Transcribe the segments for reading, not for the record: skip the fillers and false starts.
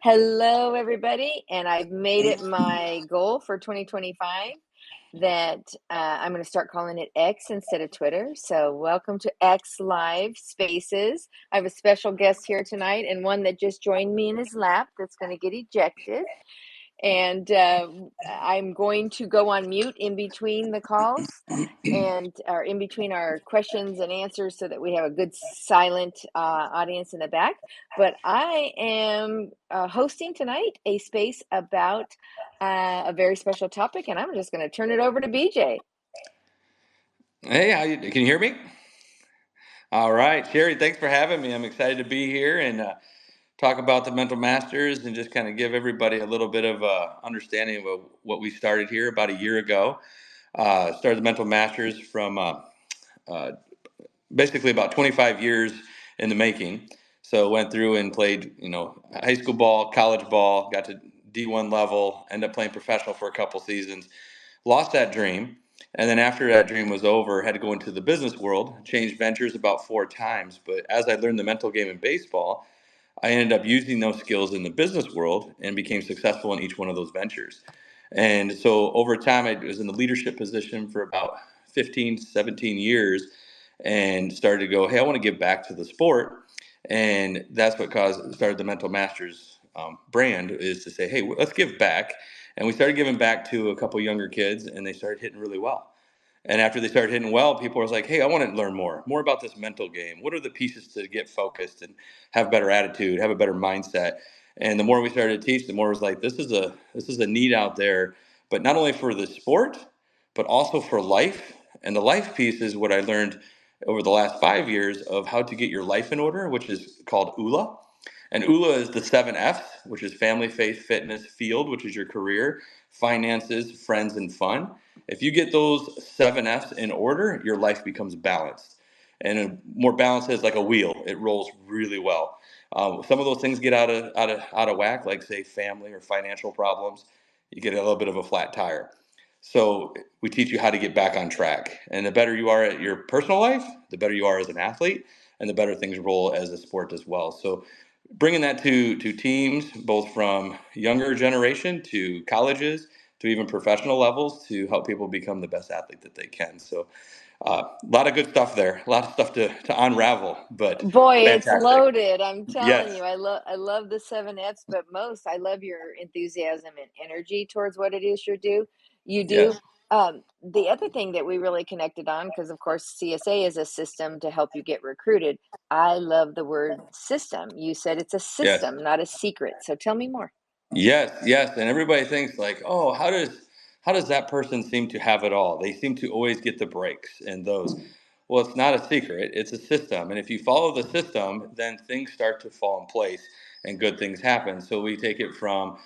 Hello, everybody, and I've made it my goal for 2025 that I'm going to start calling it X instead of Twitter. So, welcome to X Live Spaces. I have a special guest here tonight, and one that just joined me in his lap that's going to get ejected. And I'm going to go on mute in between the calls and or in between our questions and answers so that we have a good silent audience in the back. But I am hosting tonight a space about a very special topic, and I'm just going to turn it over to BJ. Hey, can you hear me? All right, Sherry, thanks for having me. I'm excited to be here and talk about the Mental Masters and just kind of give everybody a little bit of understanding of what we started here about a year ago. Started the Mental Masters from uh, basically about 25 years in the making. So went through and played, high school ball, college ball, got to D1 level, ended up playing professional for a couple seasons, lost that dream. And then after that dream was over, had to go into the business world, changed ventures about 4 times. But as I learned the mental game in baseball, I ended up using those skills in the business world and became successful in each one of those ventures. And so over time, I was in the leadership position for about 15, 17 years and started to go, hey, I want to give back to the sport. And that's what started the Mental Masters brand, is to say, hey, let's give back. And we started giving back to a couple younger kids, and they started hitting really well. And after they started hitting well, people were like, hey, I want to learn more about this mental game. What are the pieces to get focused and have better attitude, have a better mindset? And the more we started to teach, the more it was like, this is a need out there, but not only for the sport, but also for life. And the life piece is what I learned over the last 5 years of how to get your life in order, which is called ULA. And ULA is the 7 F's, which is family, faith, fitness, field, which is your career, finances, friends, and fun. If you get those 7 F's in order, your life becomes balanced. And a more balanced is like a wheel; it rolls really well. Some of those things get out of whack, like say family or financial problems. You get a little bit of a flat tire. So we teach you how to get back on track. And the better you are at your personal life, the better you are as an athlete, and the better things roll as a sport as well. So bringing that to teams, both from younger generation to colleges to even professional levels, to help people become the best athlete that they can. So a lot of good stuff there, a lot of stuff to unravel, but Boy, it's fantastic. loaded. I'm telling Yes, you, I love the 7 F's, but most I love your enthusiasm and energy towards what it is you do. yes, The other thing that we really connected on, because of course CSA is a system to help you get recruited. I love the word system. You said it's a yes. system, not a secret. So tell me more. Yes, yes, and everybody thinks like, oh, how does that person seem to have it all? They seem to always get the breaks and those. Well, it's not a secret; it's a system, and if you follow the system, then things start to fall in place and good things happen. So we take it from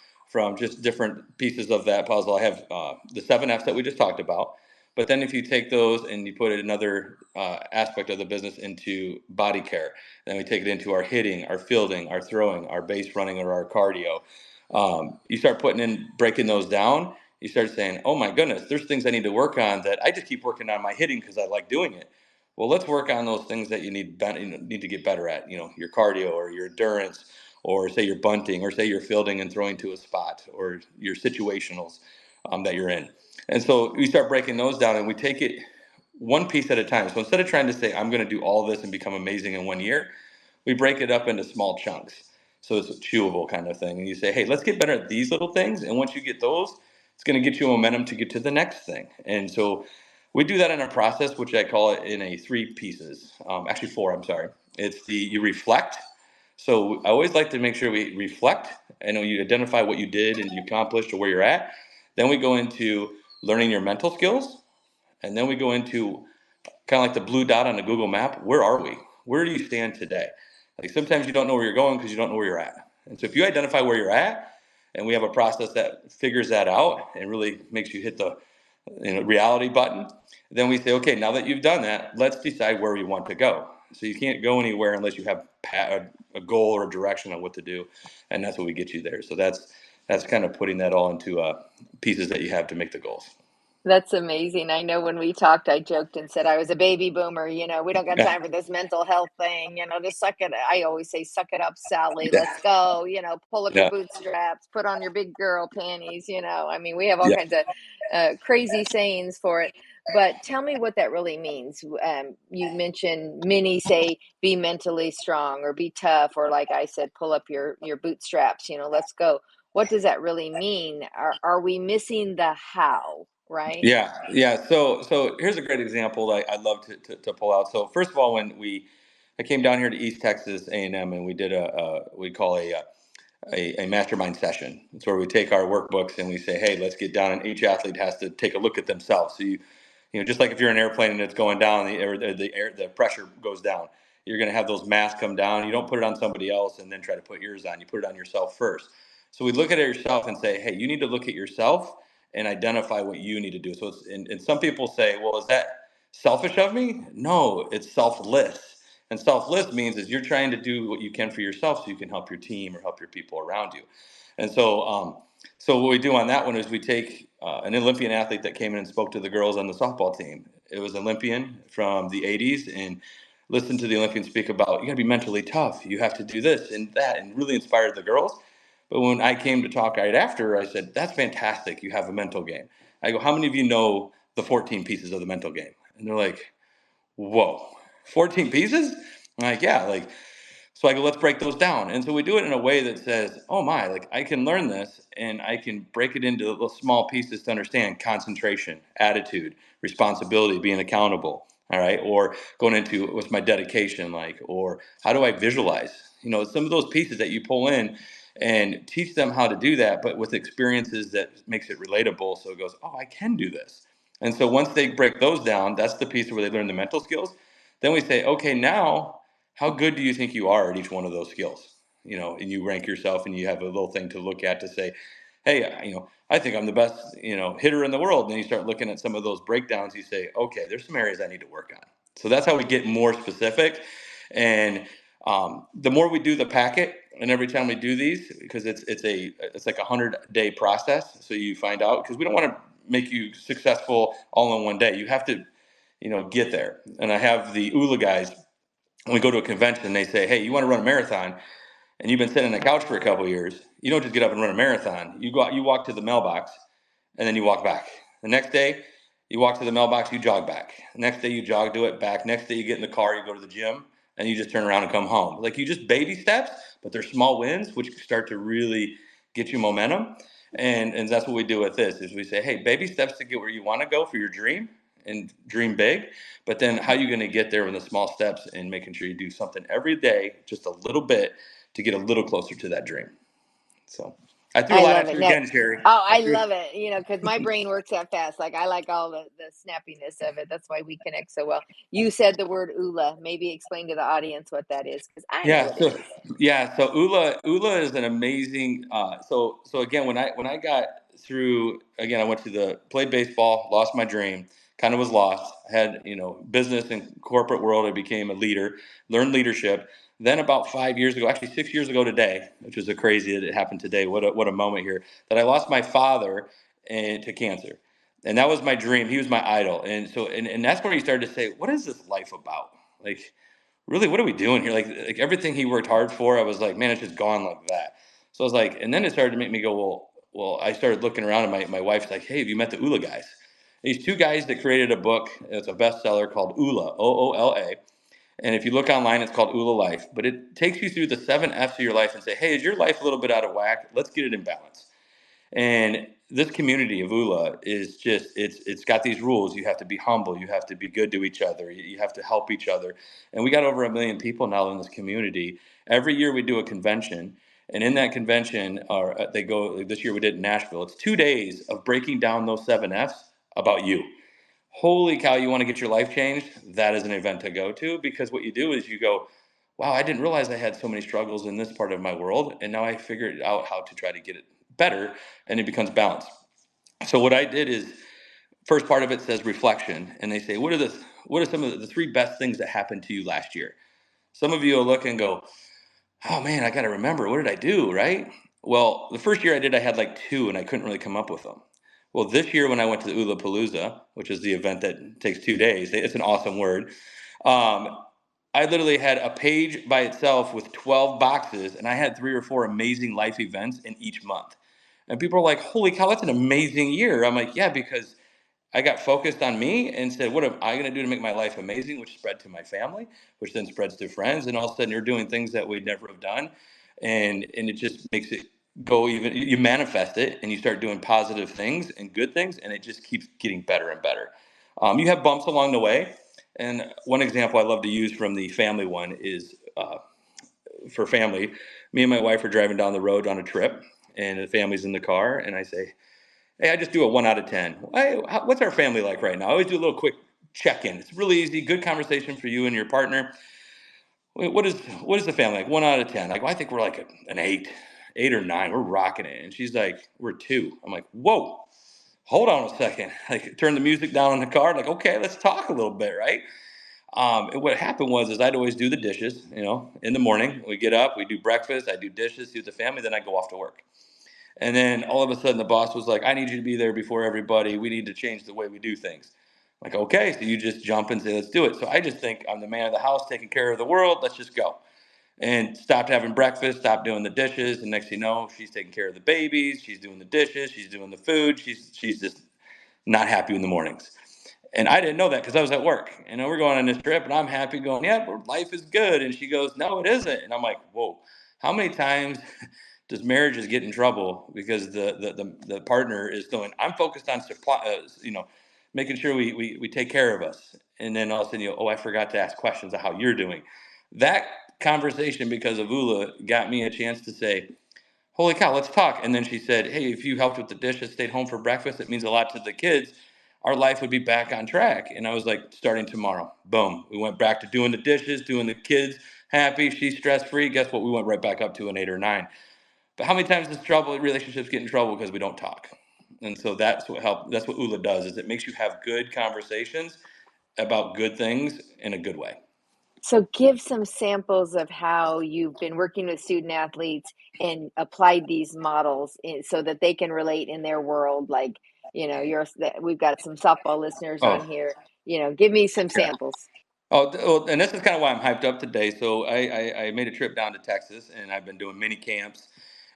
just different pieces of that puzzle. I have the 7 F's that we just talked about, but then if you take those and you put another aspect of the business into body care, then we take it into our hitting, our fielding, our throwing, our base running, or our cardio. You start breaking those down. You start saying, oh my goodness, there's things I need to work on that I just keep working on my hitting because I like doing it. Well, let's work on those things that you need to get better at, your cardio or your endurance, or say your bunting, or say you're fielding and throwing to a spot, or your situationals that you're in. And so we start breaking those down, and we take it one piece at a time. So instead of trying to say, I'm going to do all this and become amazing in one year, we break it up into small chunks. So it's a chewable kind of thing. And you say, hey, let's get better at these little things. And once you get those, it's going to get you momentum to get to the next thing. And so we do that in a process, which I call it in a 3 pieces, actually 4, I'm sorry. It's you reflect. So I always like to make sure we reflect. I know you identify what you did and you accomplished or where you're at. Then we go into learning your mental skills. And then we go into kind of like the blue dot on a Google map. Where are we? Where do you stand today? Like sometimes you don't know where you're going because you don't know where you're at. And so if you identify where you're at, and we have a process that figures that out and really makes you hit the reality button, then we say, okay, now that you've done that, let's decide where we want to go. So you can't go anywhere unless you have a goal or a direction on what to do, and that's what we get you there. So that's kind of putting that all into pieces that you have to make the goals. That's amazing. I know when we talked, I joked and said I was a baby boomer. We don't got Yeah, time for this mental health thing. Just suck it. I always say, suck it up, Sally. yeah, Let's go. Pull up your yeah, bootstraps, put on your big girl panties. I mean, we have all yeah, kinds of crazy sayings for it. But tell me what that really means. You mentioned many say be mentally strong or be tough, or like I said, pull up your bootstraps. Let's go. What does that really mean? Are we missing the how, right? yeah. So here's a great example that I'd love to pull out. So first of all, I came down here to East Texas A&M, and we did we call a mastermind session. It's where we take our workbooks and we say, hey, let's get down, and each athlete has to take a look at themselves. So just like if you're in an airplane and it's going down, the pressure goes down. You're going to have those masks come down. You don't put it on somebody else and then try to put yours on. You put it on yourself first. So we look at it yourself and say, hey, you need to look at yourself and identify what you need to do. So and some people say, well, is that selfish of me? No, it's selfless. And selfless means is you're trying to do what you can for yourself so you can help your team or help your people around you. And so what we do on that one is we take an Olympian athlete that came in and spoke to the girls on the softball team. It was an Olympian from the 80s, and listened to the Olympian speak about you got to be mentally tough. You have to do this and that, and really inspired the girls. But when I came to talk right after, I said, that's fantastic. You have a mental game. I go, how many of you know the 14 pieces of the mental game? And they're like, whoa, 14 pieces? I'm like, yeah, like, so I go, let's break those down. And so we do it in a way that says, oh my, like I can learn this and I can break it into little small pieces to understand concentration, attitude, responsibility, being accountable. All right. Or going into what's my dedication like, or how do I visualize? Some of those pieces that you pull in and teach them how to do that, but with experiences that makes it relatable. So it goes, oh, I can do this. And so once they break those down, that's the piece where they learn the mental skills. Then we say, okay, now how good do you think you are at each one of those skills? And you rank yourself and you have a little thing to look at to say, hey, I think I'm the best, hitter in the world. And then you start looking at some of those breakdowns. You say, okay, there's some areas I need to work on. So that's how we get more specific. And the more we do the packet, and every time we do these, because it's like 100-day process. So you find out, because we don't want to make you successful all in one day. You have to, get there. And I have the ULA guys when we go to a convention, they say, hey, you want to run a marathon and you've been sitting on the couch for a couple of years, you don't just get up and run a marathon. You go out, you walk to the mailbox and then you walk back. The next day, you walk to the mailbox, you jog back. The next day, you jog to it back. Next day, you get in the car, you go to the gym, and you just turn around and come home. Like you just baby steps, but they're small wins, which start to really get you momentum. And that's what we do with this is we say, hey, baby steps to get where you want to go for your dream and dream big. But then how are you going to get there with the small steps and making sure you do something every day, just a little bit to get a little closer to that dream. So I threw a I lot love at it. you No, again, Sherry. oh, I I threw. love it. Because my brain works that fast. Like I like all the snappiness of it. That's why we connect so well. You said the word ULA. Maybe explain to the audience what that is, because I know Yeah, what it so is. Ula is an amazing. So again, when I got through again, I went to the played baseball, lost my dream, kind of was lost. Had business and corporate world. I became a leader, learned leadership. Then about 5 years ago, actually 6 years ago today, which is a crazy that it happened today. What a moment here that I lost my father to cancer, and that was my dream. He was my idol, and so and that's where you started to say, what is this life about? Like really, what are we doing here? Like everything he worked hard for, I was like, man, it's just gone like that. So I was like, and then it started to make me go, well, I started looking around, and my wife's like, hey, have you met the ULA guys? These two guys that created a book, it's a bestseller called ULA, OOLA. And if you look online, it's called ULA Life. But it takes you through the 7 F's of your life and say, hey, is your life a little bit out of whack? Let's get it in balance. And this community of ULA is just it's got these rules. You have to be humble, you have to be good to each other, you have to help each other. And we got over 1 million people now in this community. Every year we do a convention, and in that convention they go this year we did in Nashville. It's 2 days of breaking down those 7 F's about you. Holy cow, you want to get your life changed? That is an event to go to, because what you do is you go, wow, I didn't realize I had so many struggles in this part of my world. And now I figured out how to try to get it better, and it becomes balanced. So what I did is first part of it says reflection. And they say, what are some of the three best things that happened to you last year? Some of you will look and go, oh man, I got to remember, what did I do? Right? Well, the first year I did, I had like two and I couldn't really come up with them. Well, this year when I went to the Ula Palooza, which is the event that takes 2 days, it's an awesome word. Um, I literally had a page by itself with 12 boxes, and I had 3 or 4 amazing life events in each month. And people are like, holy cow, that's an amazing year. I'm like, yeah, because I got focused on me and said, what am I going to do to make my life amazing, which spread to my family, which then spreads to friends. And all of a sudden you're doing things that we'd never have done. And it just makes it go even, you manifest it and you start doing positive things and good things. And it just keeps getting better and better. You have bumps along the way. And one example I love to use from the family one is for family, me and my wife are driving down the road on a trip and the family's in the car. And I say, hey, I just do a 1 out of 10. Hey, what's our family like right now? I always do a little quick check-in. It's really easy, good conversation for you and your partner. What is the family like? 1 out of 10. I go, I think we're like an 8 or 9. We're rocking it. And she's like, we're 2. I'm like, whoa, hold on a second. Like, turn the music down in the car. Like, okay, let's talk a little bit, right? And what happened was, is I'd always do the dishes. In the morning. We get up, we do breakfast, I do dishes, see the family, then I go off to work. And then all of a sudden the boss was like, I need you to be there before everybody. We need to change the way we do things. Like, okay, so you just jump and say, let's do it. So I just think I'm the man of the house taking care of the world. Let's just go. And stopped having breakfast, stopped doing the dishes. And next thing you know, she's taking care of the babies. She's doing the dishes. She's doing the food. She's just not happy in the mornings. And I didn't know that because I was at work. And we're going on this trip and I'm happy going, yeah, life is good. And she goes, no, it isn't. And I'm like, whoa, how many times does marriages get in trouble because the partner is going, I'm focused on supply, making sure we take care of us. And then all of a sudden, I forgot to ask questions of how you're doing. That conversation, because of Ula, got me a chance to say, holy cow, let's talk. And then she said, hey, if you helped with the dishes, stayed home for breakfast, it means a lot to the kids. Our life would be back on track. And I was like, starting tomorrow. Boom. We went back to doing the dishes, doing the kids happy. She's stress free. Guess what? We went right back up to an 8 or 9. But how many times does relationships get in trouble because we don't talk? And so that's what help. That's what ULA does. Is it makes you have good conversations about good things in a good way. So give some samples of how you've been working with student athletes and applied these models so that they can relate in their world. Like, we've got some softball listeners on Oh, here. Give me some yeah. samples. Oh, and this is kind of why I'm hyped up today. So I made a trip down to Texas, and I've been doing mini camps,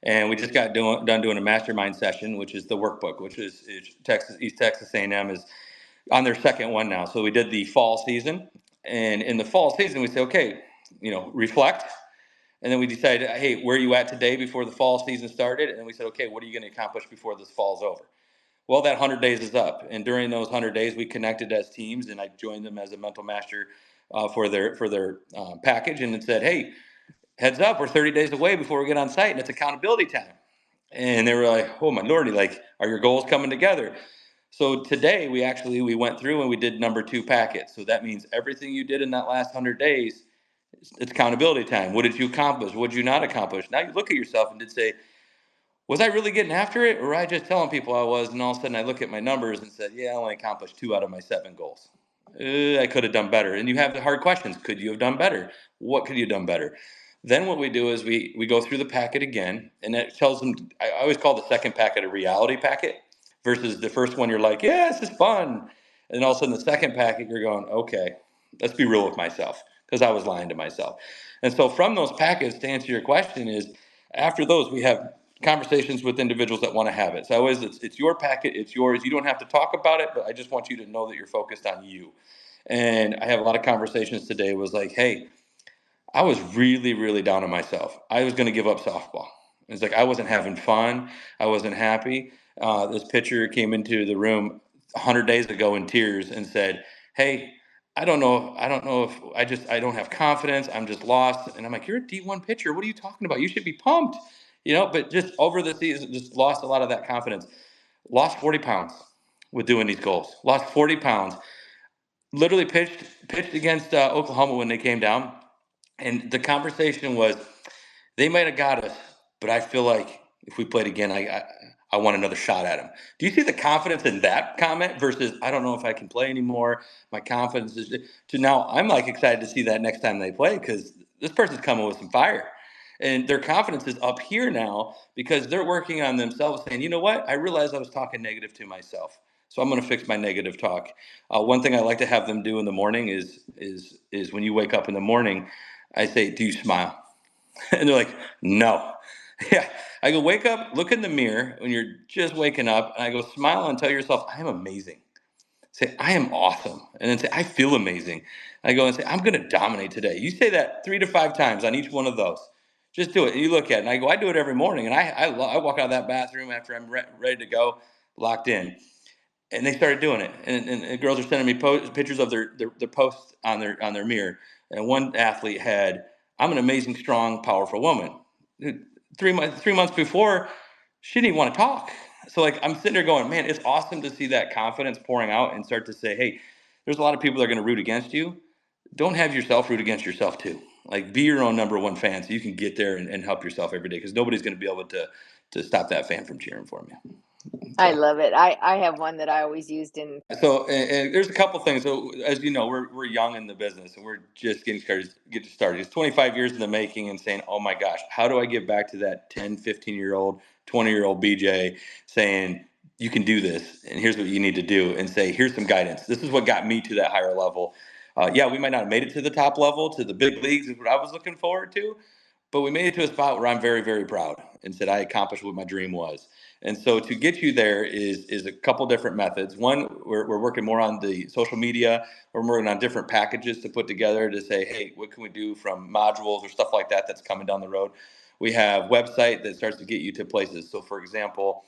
and we just got done doing a mastermind session, which is the workbook, which is East Texas A&M is on their second one now. So we did the fall season, and in the fall season, we say, okay, reflect. And then we decided, hey, where are you at today before the fall season started? And then we said, okay, what are you going to accomplish before this fall's over? Well, that 100 days is up. And during those 100 days, we connected as teams, and I joined them as a mental master for their package, and it said, hey, heads up, we're 30 days away before we get on site, and it's accountability time. And they were like, oh, my lordy, like, are your goals coming together? So today we went through and we did number 2 packet. So that means everything you did in that last 100 days, it's accountability time. What did you accomplish? What did you not accomplish? Now you look at yourself and did say, was I really getting after it, or was I just telling people I was? And all of a sudden I look at my numbers and said, yeah, I only accomplished 2 out of my 7 goals. I could have done better. And you have the hard questions. Could you have done better? What could you have done better? Then what we do is we go through the packet again, and it tells them, I always call the second packet a reality packet versus the first one you're like, yeah, this is fun. And all of a sudden the second packet, you're going, okay, let's be real with myself, because I was lying to myself. And so from those packets, to answer your question, is after those, we have conversations with individuals that want to have it. So always, it's your packet, it's yours. You don't have to talk about it, but I just want you to know that you're focused on you. And I have a lot of conversations today. Was like, hey, I was really, really down on myself. I was going to give up softball. It's like I wasn't having fun. I wasn't happy. This pitcher came into the room 100 days ago in tears and said, "Hey, I don't know. I don't know if I don't have confidence. I'm just lost." And I'm like, "You're a D1 pitcher. What are you talking about? You should be pumped." But just over the season, just lost a lot of that confidence. Lost 40 pounds with doing these goals. Lost 40 pounds. Literally pitched against Oklahoma when they came down, and the conversation was, they might have got us, but I feel like if we played again, I want another shot at him. Do you see the confidence in that comment versus I don't know if I can play anymore? My confidence is to now I'm like excited to see that next time they play because this person's coming with some fire. And their confidence is up here now because they're working on themselves, saying, you know what? I realized I was talking negative to myself. So I'm going to fix my negative talk. One thing I like to have them do in the morning is when you wake up in the morning, I say, do you smile? And they're like, no. Yeah. I go, wake up, look in the mirror when you're just waking up. And I go, smile and tell yourself, I am amazing. Say, I am awesome. And then say, I feel amazing. I go and say, I'm going to dominate today. You say that 3 to 5 times on each one of those. Just do it. And you look at it. And I go, I do it every morning. And I walk out of that bathroom after I'm ready to go, locked in. And they started doing it. And girls are sending me pictures of their posts on their mirror. And one athlete had, I'm an amazing, strong, powerful woman. 3 months before, she didn't even want to talk. So like I'm sitting there going, man, it's awesome to see that confidence pouring out and start to say, hey, there's a lot of people that are going to root against you. Don't have yourself root against yourself too. Like be your own number one fan so you can get there and help yourself every day because nobody's going to be able to stop that fan from cheering for you. I So. love it. I have one that I always used in. So, and there's a couple things. So, as you know, we're young in the business, and we're just getting started. It's 25 years in the making, and saying, "Oh my gosh, how do I get back to that 10, 15-year-old, 20-year-old BJ saying you can do this, and here's what you need to do, and say here's some guidance. This is what got me to that higher level. Yeah, we might not have made it to the top level, to the big leagues, is what I was looking forward to, but we made it to a spot where I'm very, very proud and said I accomplished what my dream was. And so to get you there is a couple different methods. One, we're working more on the social media. We're working on different packages to put together to say, hey, what can we do from modules or stuff like that that's coming down the road. We have website that starts to get you to places. So for example,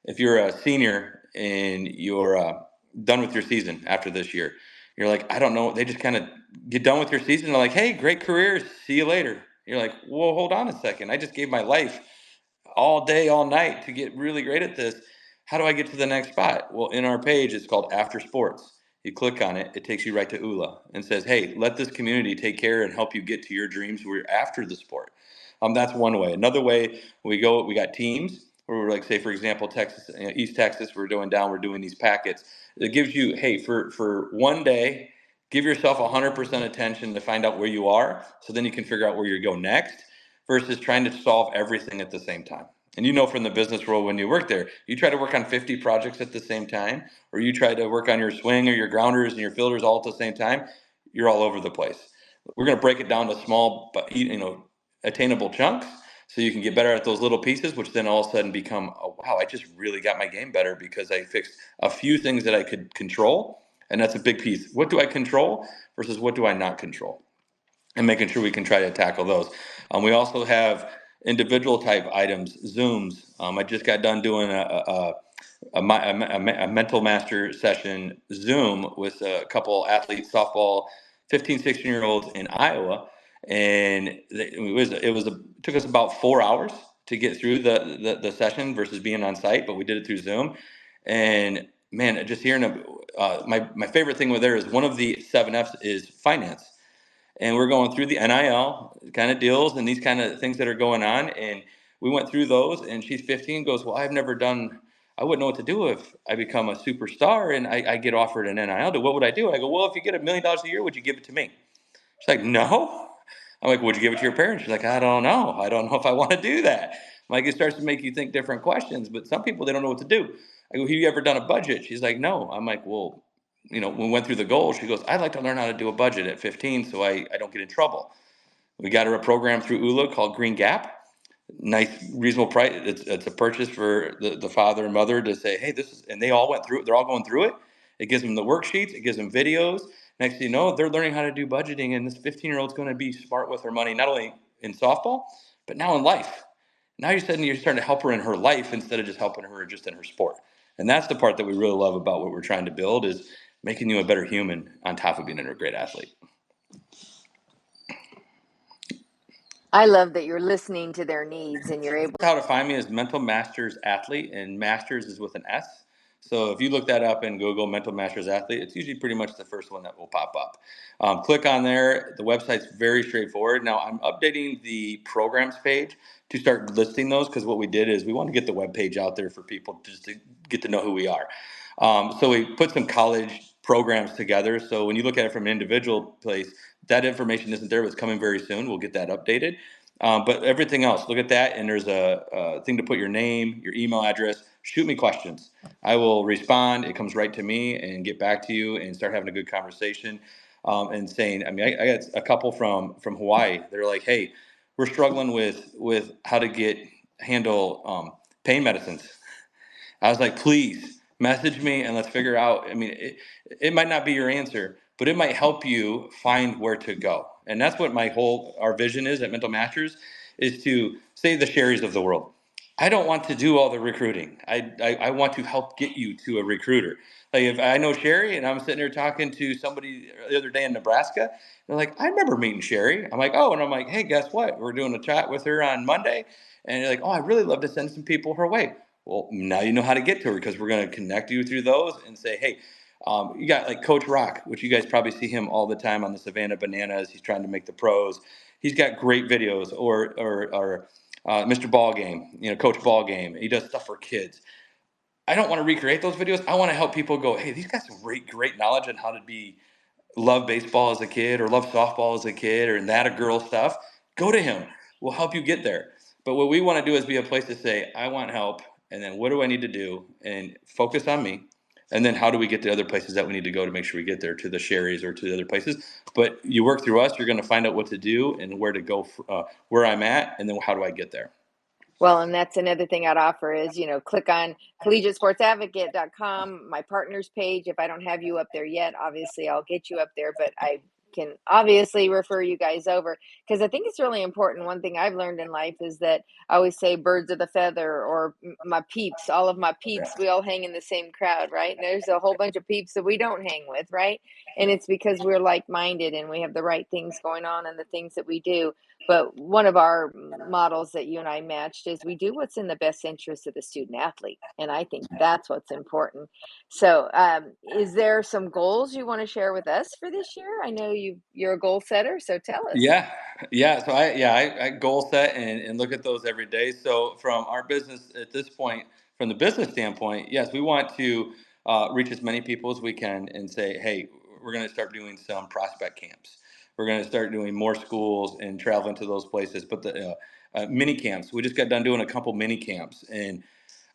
if you're a senior and you're done with your season after this year, you're like, I don't know. They just kind of get done with your season. And they're like, hey, great career. See you later. You're like, well, hold on a second. I just gave my life all day, all night to get really great at this. How do I get to the next spot? Well, in our page, it's called After Sports. You click on it, it takes you right to ULA and says, hey, let this community take care and help you get to your dreams where you're after the sport. That's one way. Another way we got teams where we're like, say, for example, Texas, East Texas, we're doing these packets. It gives you, hey, for one day, give yourself 100% attention to find out where you are so then you can figure out where you go next versus trying to solve everything at the same time. And you know from the business world when you work there, you try to work on 50 projects at the same time, or you try to work on your swing or your grounders and your fielders all at the same time, you're all over the place. We're going to break it down to small, but attainable chunks so you can get better at those little pieces, which then all of a sudden become, oh, wow, I just really got my game better because I fixed a few things that I could control. And that's a big piece. What do I control versus what do I not control? And making sure we can try to tackle those. We also have individual type items, Zooms. I just got done doing a mental master session Zoom with a couple athletes, softball, 15, 16 year olds in Iowa. And it took us about 4 hours to get through the session versus being on site, but we did it through Zoom. And man, just hearing my favorite thing with there is one of the 7Fs is finance, and we're going through the NIL kind of deals and these kind of things that are going on. And we went through those, and she's 15, goes, well, I wouldn't know what to do if I become a superstar and I get offered an NIL. What would I do? I go, well, if you get $1 million a year, would you give it to me? She's like, no. I'm like, would you give it to your parents? She's like, I don't know. I don't know if I want to do that. I'm like, it starts to make you think different questions, but some people, they don't know what to do. I go, have you ever done a budget? She's like, no. I'm like, well, we went through the goals. She goes, I'd like to learn how to do a budget at 15 so I don't get in trouble. We got her a program through ULA called Green Gap. Nice, reasonable price. It's a purchase for the father and mother to say, hey, this is, and they all went through it. They're all going through it. It gives them the worksheets. It gives them videos. Next thing you know, they're learning how to do budgeting, and this 15-year-old's going to be smart with her money, not only in softball, but now in life. Now you're starting to help her in her life instead of just helping her just in her sport. And that's the part that we really love about what we're trying to build is making you a better human on top of being a great athlete. I love that you're listening to their needs and you're able. How to find me is Mental Masters Athlete, and Masters is with an S. So if you look that up and Google Mental Masters Athlete, it's usually pretty much the first one that will pop up. Click on there. The website's very straightforward. Now I'm updating the programs page to start listing those because what we did is we want to get the web page out there for people just to get to know who we are. So we put some college programs together. So when you look at it from an individual place, that information isn't there, but it's coming very soon. We'll get that updated. But everything else, look at that, and there's a thing to put your name, your email address. Shoot me questions. I will respond. It comes right to me and get back to you and start having a good conversation. And saying, I mean, I got a couple from Hawaii. They're like, hey, we're struggling with how to handle pain medicines. I was like, please message me and let's figure out. I mean, it might not be your answer, but it might help you find where to go. And that's what our vision is at Mental Masters, is to save the Sherrys of the world. I don't want to do all the recruiting. I want to help get you to a recruiter. Like if I know Sherry and I'm sitting there talking to somebody the other day in Nebraska, they're like, I remember meeting Sherry. I'm like, oh, and I'm like, hey, guess what? We're doing a chat with her on Monday. And you're like, oh, I'd really love to send some people her way. Well, now you know how to get to her, because we're going to connect you through those and say, hey, you got like Coach Rock, which you guys probably see him all the time on the Savannah Bananas. He's trying to make the pros. He's got great videos. Or Mr. Ballgame, Coach Ballgame. He does stuff for kids. I don't want to recreate those videos. I want to help people go, hey, these guys have great knowledge on how to love baseball as a kid, or love softball as a kid, or that a girl stuff. Go to him. We'll help you get there. But what we want to do is be a place to say, I want help, and then what do I need to do, and focus on me. And then how do we get to other places that we need to go to make sure we get there, to the Sherry's or to the other places. But you work through us, you're going to find out what to do and where to go, where I'm at, and then how do I get there. Well, and that's another thing I'd offer is, click on collegiatesportsadvocate.com, my partners page. If I don't have you up there yet, obviously I'll get you up there, but I can obviously refer you guys over, because I think it's really important. One thing I've learned in life is that I always say birds of the feather, or my peeps, all of my peeps, we all hang in the same crowd, right? And there's a whole bunch of peeps that we don't hang with, right? And it's because we're like-minded and we have the right things going on and the things that we do. But one of our models that you and I matched is we do what's in the best interest of the student athlete. And I think that's what's important. So, is there some goals you want to share with us for this year? I know you're a goal setter, so tell us. Yeah, yeah. So I goal set and look at those every day. So from our business at this point, from the business standpoint, yes, we want to reach as many people as we can and say, hey, we're going to start doing some prospect camps. We're going to start doing more schools and traveling to those places. But the mini camps, we just got done doing a couple mini camps, and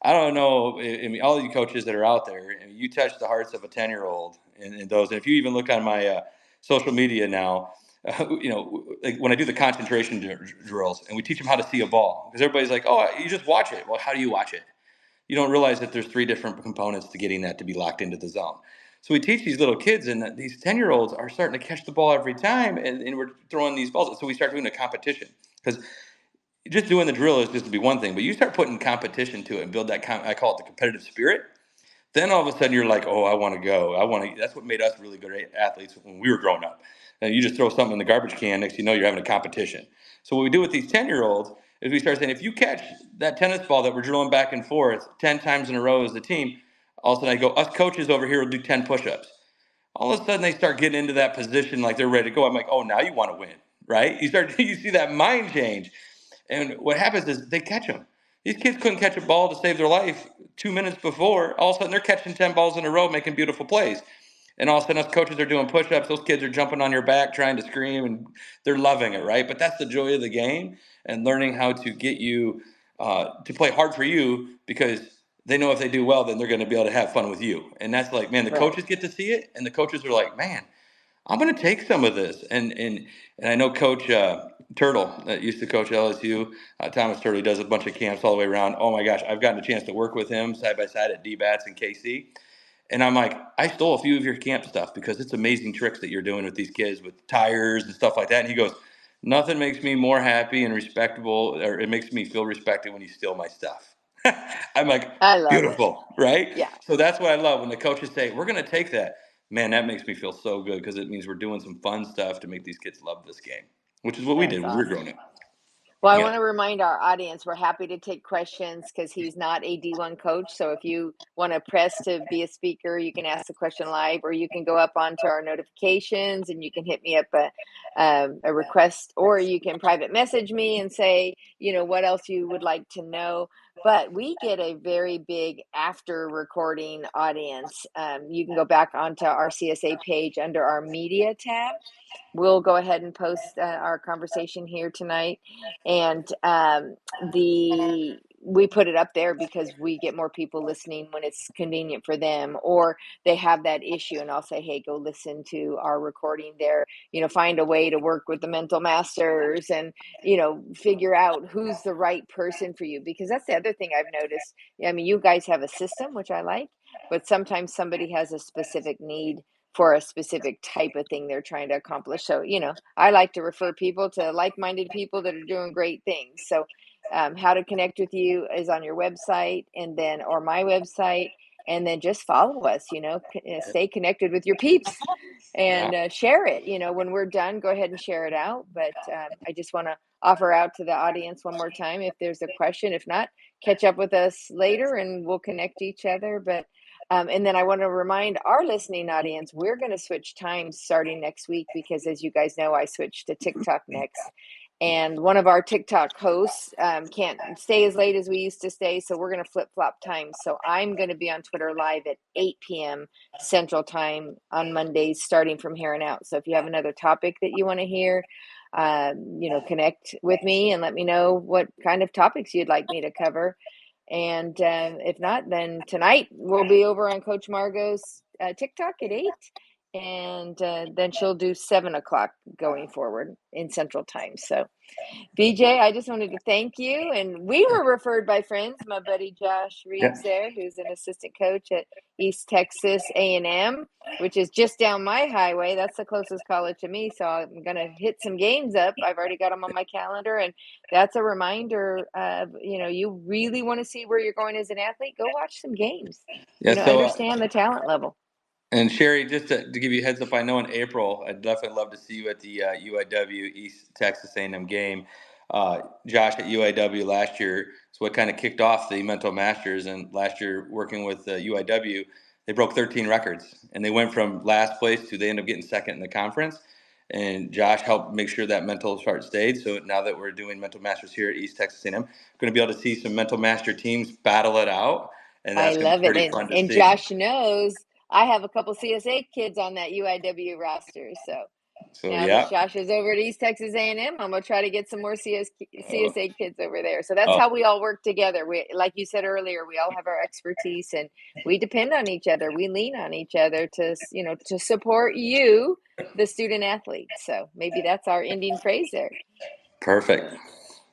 I don't know. I mean, all of you coaches that are out there, you touch the hearts of a 10-year-old and those. And if you even look on my social media now, like when I do the concentration drills and we teach them how to see a ball, because everybody's like, oh, you just watch it. Well, how do you watch it? You don't realize that there's 3 different components to getting that to be locked into the zone. So we teach these little kids, and these 10-year-olds are starting to catch the ball every time, and we're throwing these balls. So we start doing a competition, because just doing the drill is just to be one thing, but you start putting competition to it and build that, I call it the competitive spirit. Then all of a sudden you're like, oh, I want to go. That's what made us really good athletes when we were growing up. And you just throw something in the garbage can, next thing you know, you're having a competition. So what we do with these 10-year-olds is we start saying, if you catch that tennis ball that we're drilling back and forth 10 times in a row as a team, all of a sudden I go, us coaches over here will do 10 push-ups. All of a sudden they start getting into that position like they're ready to go. I'm like, oh, now you want to win, right? You see that mind change. And what happens is they catch them. These kids couldn't catch a ball to save their life 2 minutes before. All of a sudden, they're catching 10 balls in a row, making beautiful plays. And all of a sudden, us coaches are doing push-ups. Those kids are jumping on your back, trying to scream, and they're loving it, right? But that's the joy of the game, and learning how to get you to play hard for you, because they know if they do well, then they're going to be able to have fun with you. And that's like, man, the Right. coaches get to see it, and the coaches are like, man, I'm going to take some of this. And I know Coach Turtle that used to coach LSU, Thomas Turtle, he does a bunch of camps all the way around. Oh my gosh, I've gotten a chance to work with him side by side at D-Bats and KC. And I'm like, I stole a few of your camp stuff, because it's amazing tricks that you're doing with these kids with tires and stuff like that. And he goes, nothing makes me more happy and respectable, or it makes me feel respected, when you steal my stuff. I'm like, I love it. beautiful, right? Yeah. So that's what I love when the coaches say, we're going to take that. Man, that makes me feel so good, because it means we're doing some fun stuff to make these kids love this game, which is what we did That's when we were growing awesome. up. Well, I Yeah. want to remind our audience we're happy to take questions, because he's not a D1 coach. So if you want to press to be a speaker, you can ask the question live, or you can go up onto our notifications and you can hit me up a request, or you can private message me and say, what else you would like to know. but we get a very big after recording audience. You can go back onto our CSA page under our media tab. We'll go ahead and post our conversation here tonight, and we put it up there because we get more people listening when it's convenient for them, or they have that issue, and I'll say, hey, go listen to our recording there. Find a way to work with the mental masters, and figure out who's the right person for you, because that's the other thing I've noticed. I mean, you guys have a system, which I like, but sometimes somebody has a specific need for a specific type of thing they're trying to accomplish. So, I like to refer people to like-minded people that are doing great things. So, how to connect with you is on your website, or my website, and then just follow us, stay connected with your peeps, Yeah. and share it. When we're done, go ahead and share it out. But I just want to offer out to the audience one more time, if there's a question. If not, catch up with us later and we'll connect each other. But and then I want to remind our listening audience, we're going to switch times starting next week, because as you guys know, I switched to TikTok next. And one of our TikTok hosts can't stay as late as we used to stay, so we're going to flip-flop times. So I'm going to be on Twitter Live at 8 p.m. Central Time on Mondays, starting from here on out. So if you have another topic that you want to hear, connect with me and let me know what kind of topics you'd like me to cover. And if not, then tonight we'll be over on Coach Margot's TikTok at 8. And then she'll do 7 o'clock going forward in Central Time. So, BJ, I just wanted to thank you. And we were referred by friends. My buddy Josh Yeah. Reeves there, who's an assistant coach at East Texas A&M, which is just down my highway. That's the closest college to me. So I'm going to hit some games up. I've already got them on my calendar. And that's a reminder of, you really want to see where you're going as an athlete, go watch some games, Yeah. So, understand the talent level. and Sherry, just to give you a heads up, I know in April, I'd definitely love to see you at the UIW East Texas A&M game. Josh at UIW last year is what kind of kicked off the Mental Masters, and last year working with UIW, they broke 13 records, and they went from last place to they ended up getting second in the conference. And Josh helped make sure that mental part stayed. So now that we're doing Mental Masters here at East Texas A&M, going to be able to see some Mental Master teams battle it out, and I that's going to be love it. pretty And, fun to and see. Josh knows I have a couple CSA kids on that UIW roster. So So now that yeah. Josh is over at East Texas A&M, I'm going to try to get some more Oh, CSA kids over there. So that's oh, how we all work together. We, like you said earlier, we all have our expertise and we depend on each other. We lean on each other to support you, the student athlete. So maybe that's our ending phrase there. perfect. So.